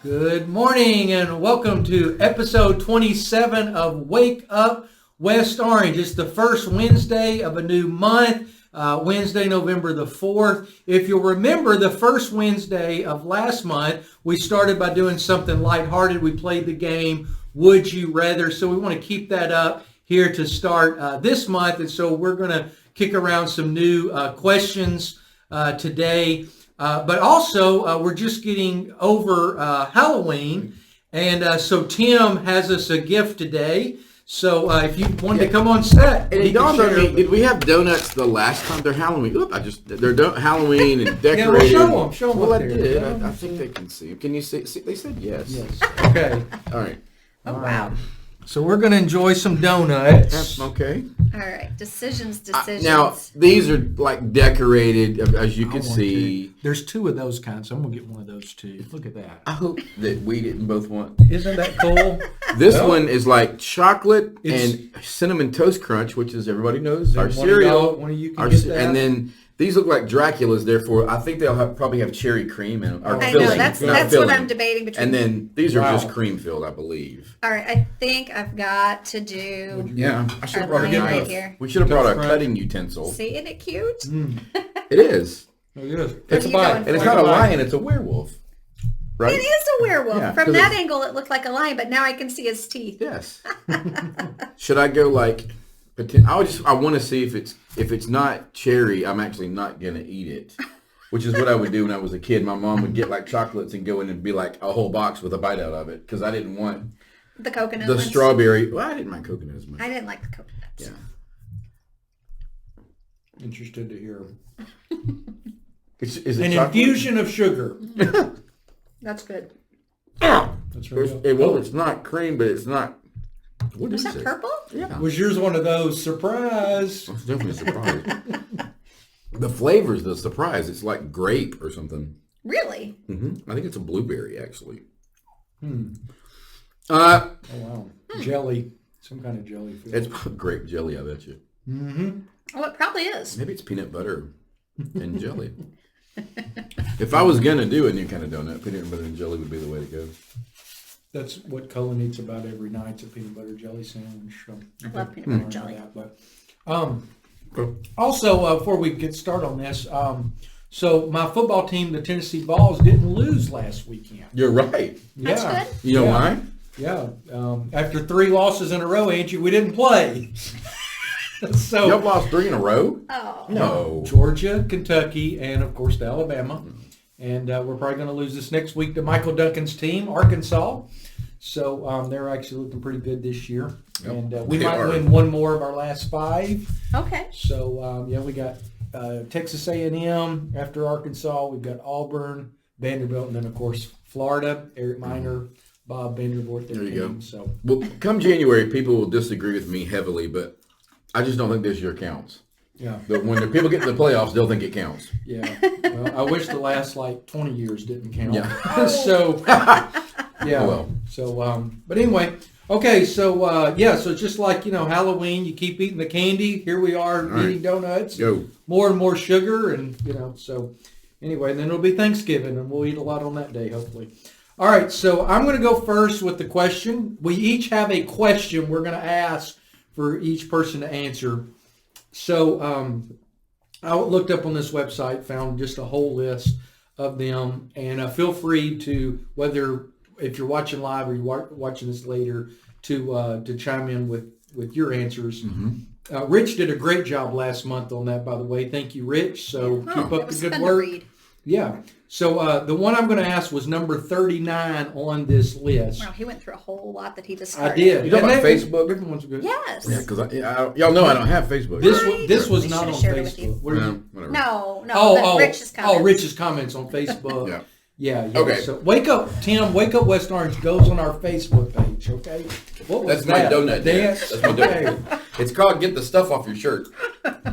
Good morning and welcome to episode 27 of Wake Up West Orange. It's the first Wednesday of a new month, Wednesday, November the 4th. If you'll remember, the first Wednesday of last month, we started by doing something lighthearted. We played the game, Would You Rather? So we want to keep that up here to start this month. And so we're going to kick around some new questions today. But also, we're just getting over Halloween, and so Tim has us a gift today. So if you wanted to come on set, and it dawned on me, did we have donuts the last time? They're Halloween. Oop, they're Halloween and decorated. Yeah, well, show them. Well, I did. I think they can see. Can you see? They said yes. Yes. Okay. All right. Oh, wow. So we're going to enjoy some donuts. Okay. All right. Decisions. Now, these are like decorated, as you can see. There's two of those kinds, so I'm going to get one of those too. Look at that. I hope that we didn't both want. Isn't that cool? This one is like chocolate and cinnamon toast crunch, which is, everybody knows, our cereal. One of you can get that. And then these look like Dracula's, therefore I think they'll probably have cherry cream in them. I know, that's what I'm debating between. And then these are just cream filled, I believe. All right, I think I've got to do. Yeah, I should have brought a knife. Right here. We should have brought a cutting utensil. See, isn't it cute? It is. It is. It's and it's not a lion; it's a werewolf. Right? It is a werewolf. Yeah, from that angle, it looked like a lion, but now I can see his teeth. Yes. Should I go like? I want to see if it's not cherry, I'm actually not gonna eat it, which is what I would do when I was a kid. My mom would get like chocolates and go in and be like a whole box with a bite out of it because I didn't want the coconut. The strawberry. Well, I didn't mind coconut as much. I didn't like the coconuts. Yeah. Interested to hear. Is it an chocolate? Infusion of sugar. That's good. That's really well, it's not cream, but it's not. What is that it? purple? Yeah. Was yours one of those surprise? It's definitely a surprise. The flavor's the surprise. It's like grape or something. Really? I think it's a blueberry, actually. Oh, wow. Jelly. Some kind of jelly. It's grape jelly, I bet you. Oh, it probably is. Maybe it's peanut butter and jelly. If I was going to do a new kind of donut, peanut butter and jelly would be the way to go. That's what Cullen eats about every night. It's a peanut butter jelly sandwich. So I love peanut butter jelly. Also, before we get started on this, so my football team, the Tennessee Vols, didn't lose last weekend. You're right. That's good. You know why? Yeah. After 3 losses in a row, Angie, we didn't play. So y'all lost 3 in a row? Oh. No. Georgia, Kentucky, and of course to Alabama. And we're probably going to lose this next week to Michael Duncan's team, Arkansas. So they're actually looking pretty good this year. Yep. And we might win one more of our last 5. Okay. So, we got Texas A&M after Arkansas. We've got Auburn, Vanderbilt, and then, of course, Florida, Eric Miner, Bob Vanderbilt. There you go. So, well, come January, people will disagree with me heavily, but I just don't think this year counts. Yeah. But when the people get to the playoffs, they'll think it counts. Yeah. Well, I wish the last 20 years didn't count. Yeah. So, yeah. Well. So, but anyway, okay. So, so just like, Halloween, you keep eating the candy. Here we are eating donuts. Go. More and more sugar. And, so anyway, and then it'll be Thanksgiving and we'll eat a lot on that day, hopefully. All right. So I'm going to go first with the question. We each have a question we're going to ask for each person to answer. So I looked up on this website, found just a whole list of them, and feel free to, whether if you're watching live or you're watching this later, to chime in with your answers. Rich did a great job last month on that, by the way. Thank you, Rich. So keep up the good work. Yeah. So the one I'm going to ask was number 39 on this list. Wow, he went through a whole lot that he discarded. I did. You talking about Facebook? Different ones are good. Yes. Yeah, because y'all know I don't have Facebook. This was We not on should've shared it with you. Facebook. What are you? Whatever. No. Rich's comments. Rich's comments on Facebook. Yeah. Yeah. Okay. So Wake Up West Orange goes on our Facebook page. Okay. What was That's my donut dance. That's my donut. It's called Get the Stuff Off Your Shirt.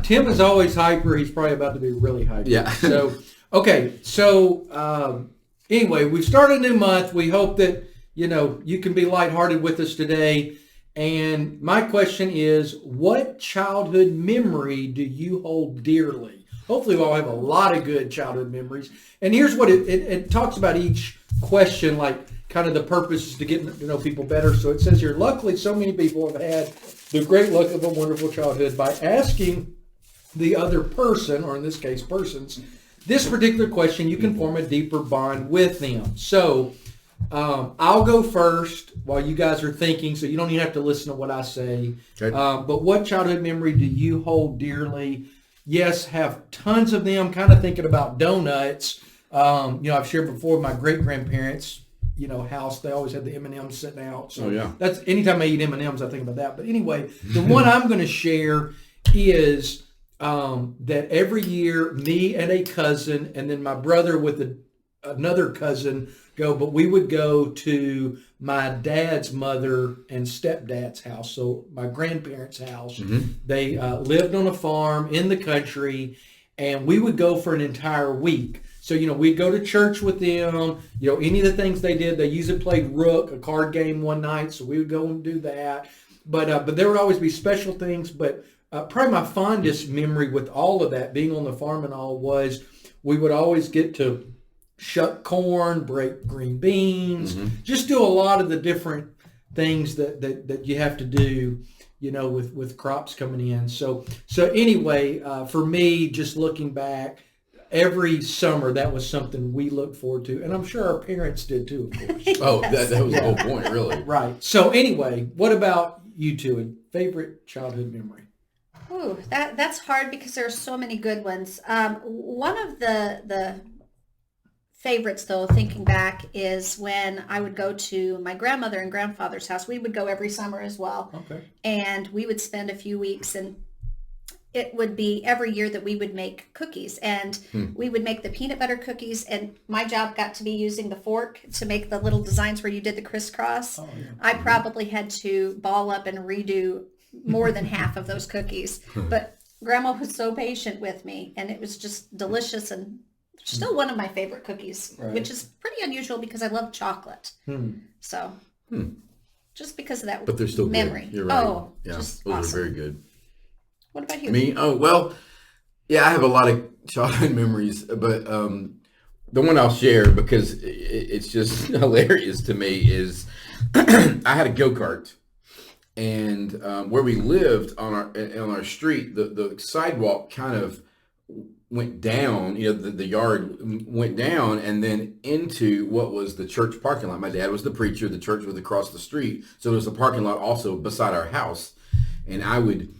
Tim is always hyper. He's probably about to be really hyper. Yeah. So okay. So anyway, we've started a new month. We hope that you can be lighthearted with us today. And my question is, what childhood memory do you hold dearly? Hopefully we'll have a lot of good childhood memories. And here's what it talks about each question, like kind of the purpose is to get to know people better. So it says here, luckily, so many people have had the great luck of a wonderful childhood by asking the other person, or in this case, persons, this particular question. You can form a deeper bond with them. So I'll go first while you guys are thinking, so you don't even have to listen to what I say. Okay. But what childhood memory do you hold dearly? Yes, have tons of them. Kind of thinking about doughnuts. I've shared before my great-grandparents, house. They always had the M&Ms sitting out. So that's anytime I eat M&Ms, I think about that. But anyway, the one I'm going to share is that every year, me and a cousin, and then my brother with another cousin but we would go to my dad's mother and stepdad's house, so my grandparents' house. They lived on a farm in the country, and we would go for an entire week. So, we'd go to church with them, any of the things they did. They usually played Rook, a card game, one night, so we would go and do that. But there would always be special things. But probably my fondest memory with all of that, being on the farm and all, was we would always get to shuck corn, break green beans, just do a lot of the different things that you have to do, with crops coming in. So anyway, for me, just looking back, every summer that was something we looked forward to, and I'm sure our parents did too, of course. Oh, that was the whole point, really. Right. So anyway, what about you two? A favorite childhood memory? Ooh, that's hard because there are so many good ones. One of the favorites, though, thinking back, is when I would go to my grandmother and grandfather's house. We would go every summer as well. Okay. And we would spend a few weeks, and it would be every year that we would make cookies. And we would make the peanut butter cookies, and my job got to be using the fork to make the little designs where you did the crisscross. Oh, yeah. I probably had to ball up and redo more than half of those cookies. But Grandma was so patient with me, and it was just delicious, and still one of my favorite cookies, which is pretty unusual because I love chocolate. So, just because of that, but they're still memory. Good. You're right. Oh, yeah, just those awesome. are very good. What about you? Me? Oh, well, yeah, I have a lot of childhood memories, but the one I'll share because it's just hilarious to me is I had a go-kart, and where we lived on our street, the sidewalk kind of went down, the yard went down and then into what was the church parking lot. My dad was the preacher. The church was across the street. So there was a parking lot also beside our house. And I would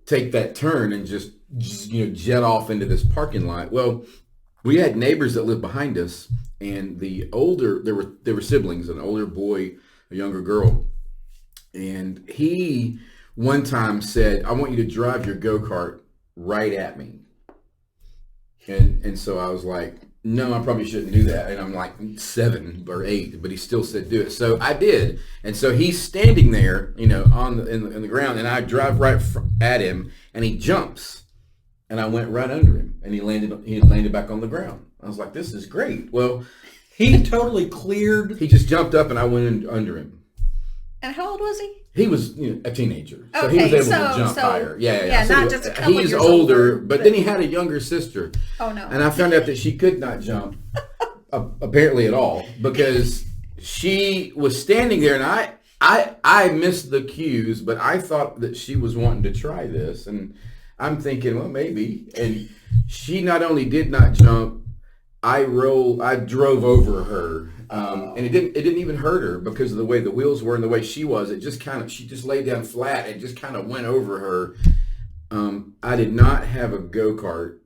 take that turn and just jet off into this parking lot. Well, we had neighbors that lived behind us, and there were siblings, an older boy, a younger girl. And he one time said, "I want you to drive your go-kart right at me." And so I was like, no, I probably shouldn't do that. And I'm like 7 or 8, but he still said do it. So I did. And so he's standing there, in the ground, and I drive right at him, and he jumps, and I went right under him, and he landed back on the ground. I was like, this is great. Well, he totally cleared. He just jumped up, and I went under him. And how old was he? He was a teenager, so okay, he was able to jump higher. Yeah. So not just a couple he's years older, but then he had a younger sister. Oh no! And I found out that she could not jump, apparently at all, because she was standing there, and I missed the cues, but I thought that she was wanting to try this, and I'm thinking, well, maybe. And she not only did not jump, I drove over her. And it didn't even hurt her because of the way the wheels were and the way she was. She just laid down flat and just kind of went over her. I did not have a go-kart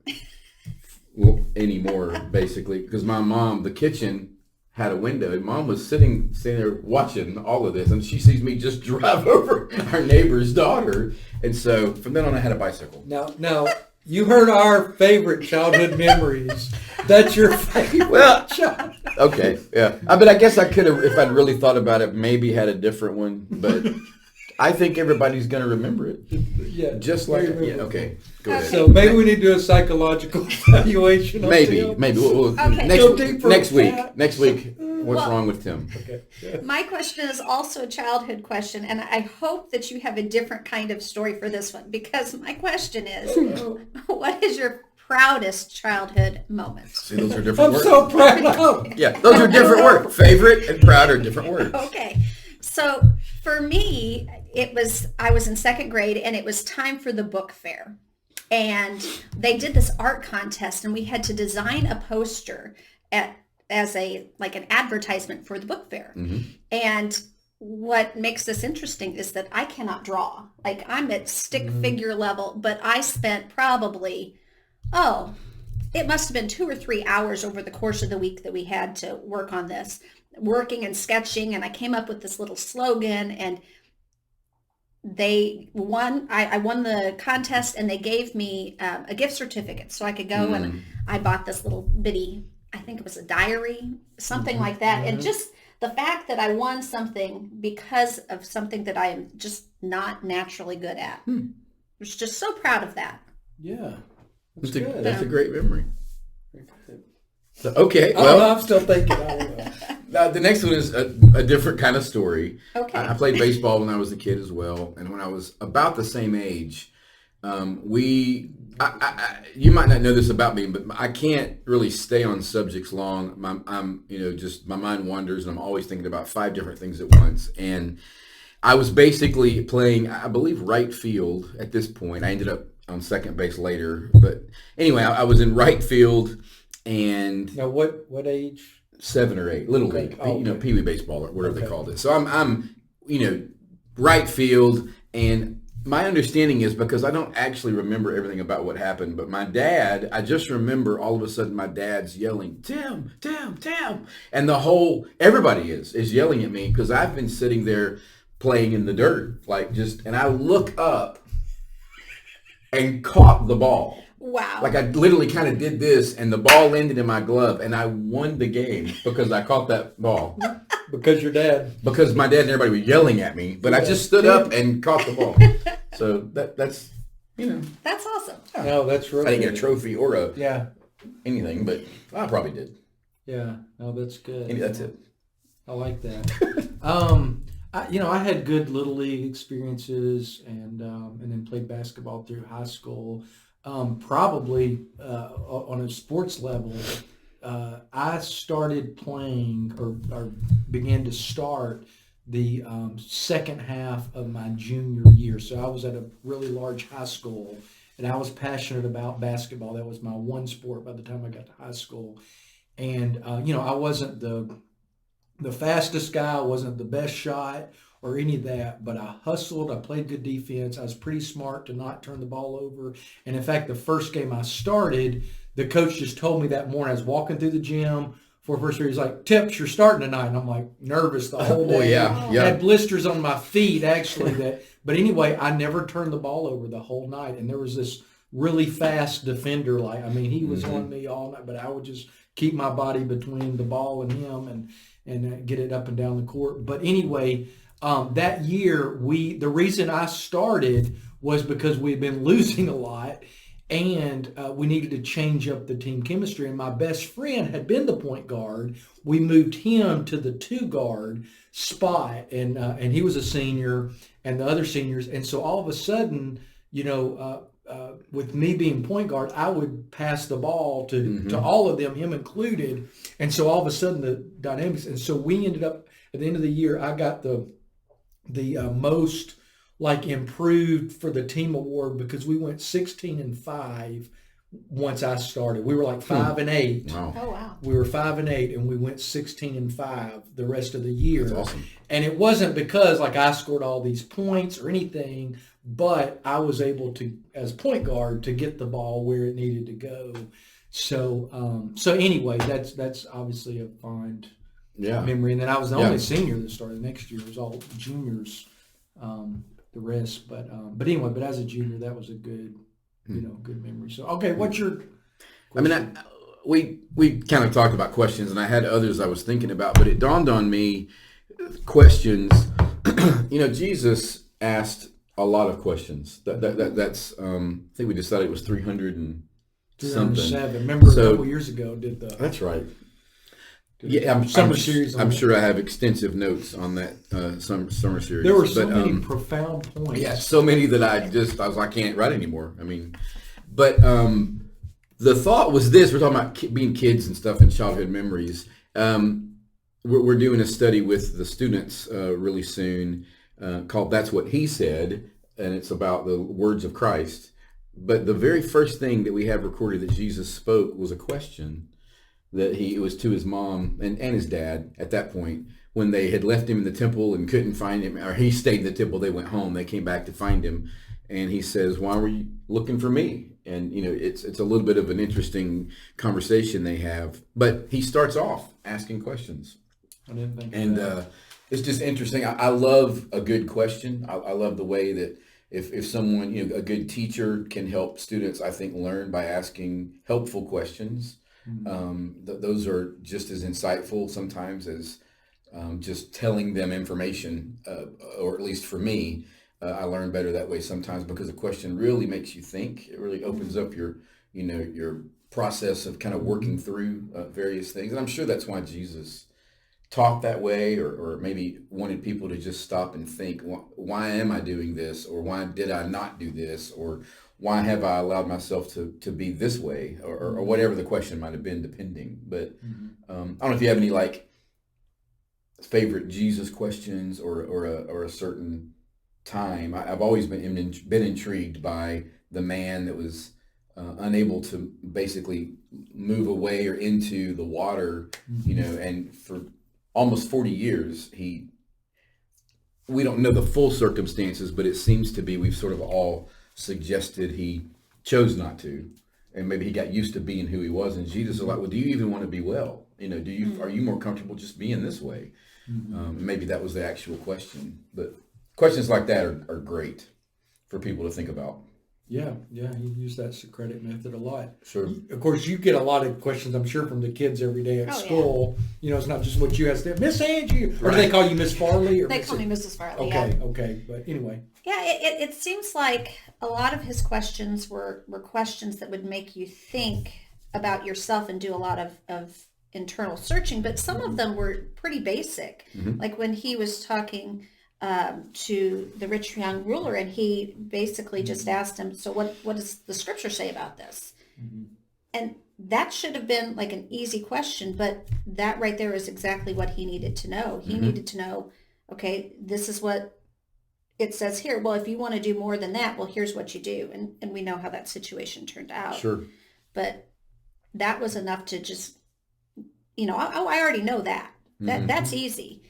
anymore, basically, because my mom, the kitchen had a window, and Mom was sitting there watching all of this, and she sees me just drive over our neighbor's daughter. And so from then on, I had a bicycle. Now, you heard our favorite childhood memories. That's your favorite child. Okay, yeah. But I guess I could have, if I'd really thought about it, maybe had a different one. But I think everybody's going to remember it. Yeah. Just like, okay. Go ahead. So maybe we need to do a psychological evaluation on Maybe. Tim. We'll Okay. next week, what's wrong with Tim? Okay. Yeah. My question is also a childhood question, and I hope that you have a different kind of story for this one, because my question is, what is your proudest childhood moments. See, those are different I'm words. so proud of. Yeah, those are different words. Favorite and proud are different words. Okay. So for me, I was in second grade and it was time for the book fair. And they did this art contest and we had to design a poster as an advertisement for the book fair. Mm-hmm. And what makes this interesting is that I cannot draw. Like I'm at stick figure level, but I spent probably, it must have been 2 or 3 hours over the course of the week that we had to work on this, working and sketching. And I came up with this little slogan and I won the contest and they gave me a gift certificate so I could go and I bought this little bitty, I think it was a diary, something like that. And just the fact that I won something because of something that I am just not naturally good at. I was just so proud of that. Yeah. That's a great memory. Very good. So, okay, Well, I'm still thinking. I don't know. Now, the next one is a different kind of story. Okay. I played baseball when I was a kid as well, and when I was about the same age, you might not know this about me, but I can't really stay on subjects long. My mind wanders, and I'm always thinking about 5 different things at once. And I was basically playing, I believe, right field at this point. I ended up on second base later, but anyway, I was in right field, and Now, what age? 7 or 8, little league, Pee Wee baseball or whatever they called it. So I'm right field, and my understanding is, because I don't actually remember everything about what happened, but my dad, I just remember all of a sudden my dad's yelling, Tim, Tim, Tim, and everybody is yelling at me because I've been sitting there playing in the dirt, and I look up and caught the ball. Wow. Like I literally kind of did this and the ball landed in my glove and I won the game because I caught that ball. Because your dad. Because my dad and everybody were yelling at me, but I just stood up and caught the ball. So that's That's awesome. No, that's really I didn't get a trophy or anything, but I probably did. Yeah. No, that's good. That's it. I like that. I had good little league experiences and then played basketball through high school. Probably on a sports level, I started playing or began to start the second half of my junior year. So I was at a really large high school, and I was passionate about basketball. That was my one sport by the time I got to high school. And, I wasn't the fastest guy, I wasn't the best shot or any of that, but I hustled, I played good defense, I was pretty smart to not turn the ball over. And in fact, the first game I started, the coach just told me that morning. I was walking through the gym for first period. He's like, Tips, you're starting tonight. And I'm like nervous the whole day. Oh, yeah. I had blisters on my feet, actually. But anyway, I never turned the ball over the whole night. And there was this really fast defender. He was on me all night, but I would just keep my body between the ball and him and get it up and down the court. But anyway, that year, the reason I started was because we had been losing a lot, and we needed to change up the team chemistry. And my best friend had been the point guard. We moved him to the 2-guard spot, and he was a senior, and the other seniors. And so all of a sudden, with me being point guard, I would pass the ball to all of them, him included. And so all of a sudden the dynamics, and so we ended up at the end of the year, I got the most improved for the team award because we went 16-5 once I started. We were 5-8. Wow. Oh, wow. We were 5-8 and we went 16-5 the rest of the year. That's awesome. And it wasn't because I scored all these points or anything, but I was able to, as point guard, to get the ball where it needed to go. So anyway, that's obviously a fond memory. And then I was the only senior that started next year. It was all juniors, the rest. But anyway, as a junior, that was a good, good memory. So, okay, what's your question? We kind of talked about questions, and I had others I was thinking about, but it dawned on me, questions. Jesus asked a lot of questions. That's I think we decided it was 300 and something. 307. Remember a couple years ago did the. That's right. Summer series. I'm sure I have extensive notes on that summer series. There were so many profound points. Yeah, so many that I can't write anymore. But the thought was this: we're talking about being kids and stuff and childhood memories. We're doing a study with the students really soon called "That's What He Said," and it's about the words of Christ. But the very first thing that we have recorded that Jesus spoke was a question that it was to his mom and his dad at that point when they had left him in the temple and couldn't find him, or he stayed in the temple, they went home, they came back to find him, and he says, "Why were you looking for me?" And it's a little bit of an interesting conversation they have, but he starts off asking questions. I didn't think And it's just interesting. I love a good question. I love the way that if someone, a good teacher can help students, I think, learn by asking helpful questions. Those are just as insightful sometimes as just telling them information, or at least for me, I learn better that way sometimes because a question really makes you think. It really opens up your process of kind of working through various things. And I'm sure that's why Jesus talked that way, or maybe wanted people to just stop and think, why am I doing this? Or why did I not do this? Or why have I allowed myself to be this way? Or whatever the question might have been, depending. But I don't know if you have any favorite Jesus questions or a certain time. I've always been intrigued by the man that was unable to basically move away or into the water, and for almost 40 years, we don't know the full circumstances, but it seems to be, we've sort of all suggested he chose not to, and maybe he got used to being who he was. And Jesus is like, well, do you even want to be well? Are you more comfortable just being this way? Maybe that was the actual question, but questions like that are great for people to think about. Yeah, he used that Socratic method a lot. Sure. Of course, you get a lot of questions, I'm sure, from the kids every day at school. Yeah. It's not just what you ask them, Miss Angie, or do they call you Miss Farley? Or they call me Mrs. Farley. Okay. But anyway. Yeah, it seems like a lot of his questions were questions that would make you think about yourself and do a lot of internal searching, but some of them were pretty basic. Like when he was talking to the rich young ruler, and he basically just asked him, so what does the scripture say about this? And that should have been like an easy question, but that right there is exactly what he needed to know. He needed to know, okay, this is what it says here. Well, if you want to do more than that, well, here's what you do. And we know how that situation turned out. Sure. But that was enough to just, I already know that. That's easy.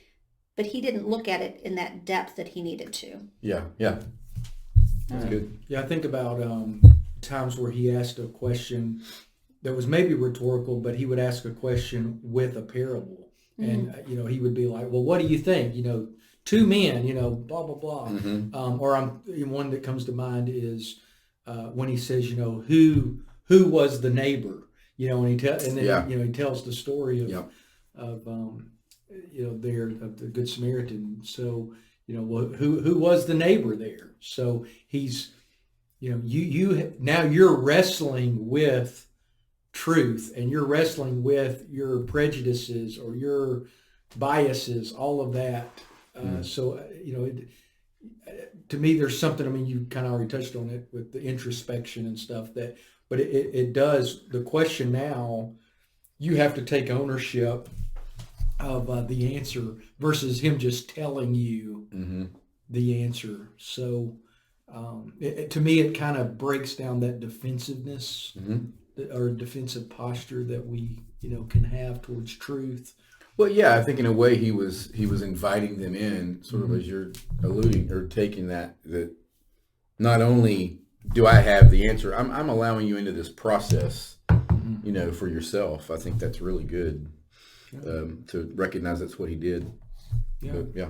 But he didn't look at it in that depth that he needed to. Yeah. That's good. Yeah, I think about times where he asked a question that was maybe rhetorical, but he would ask a question with a parable. And, he would be like, well, what do you think? Two men, blah, blah, blah. Or one that comes to mind is when he says, who was the neighbor? And he tells the story of the Good Samaritan. So, who was the neighbor there? So he's, now you're wrestling with truth, and you're wrestling with your prejudices or your biases, all of that. So, to me, there's something, you kind of already touched on it with the introspection and stuff but it does, the question now, you have to take ownership of the answer versus him just telling you the answer. So to me, it kind of breaks down that defensiveness or defensive posture that we, can have towards truth. Well, yeah, I think in a way he was inviting them in, sort of as you're alluding or taking that not only do I have the answer, I'm allowing you into this process, for yourself. I think that's really good. To recognize that's what he did. Yeah. But, yeah,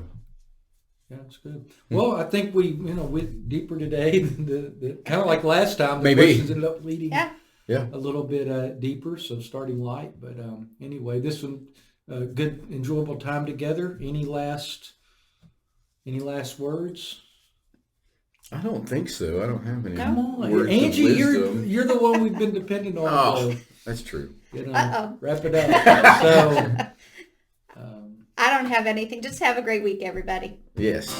it's good. Well, I think we went deeper today. The kind of like last time, the Maybe. questions ended up leading a little bit deeper. So starting light, but anyway, this one good, enjoyable time together. Any last words? I don't think so. I don't have any. Come on, words Angie, of wisdom. you're the one we've been depending on. Oh, so, that's true. Wrap it up. So, I don't have anything. Just have a great week, everybody. Yes.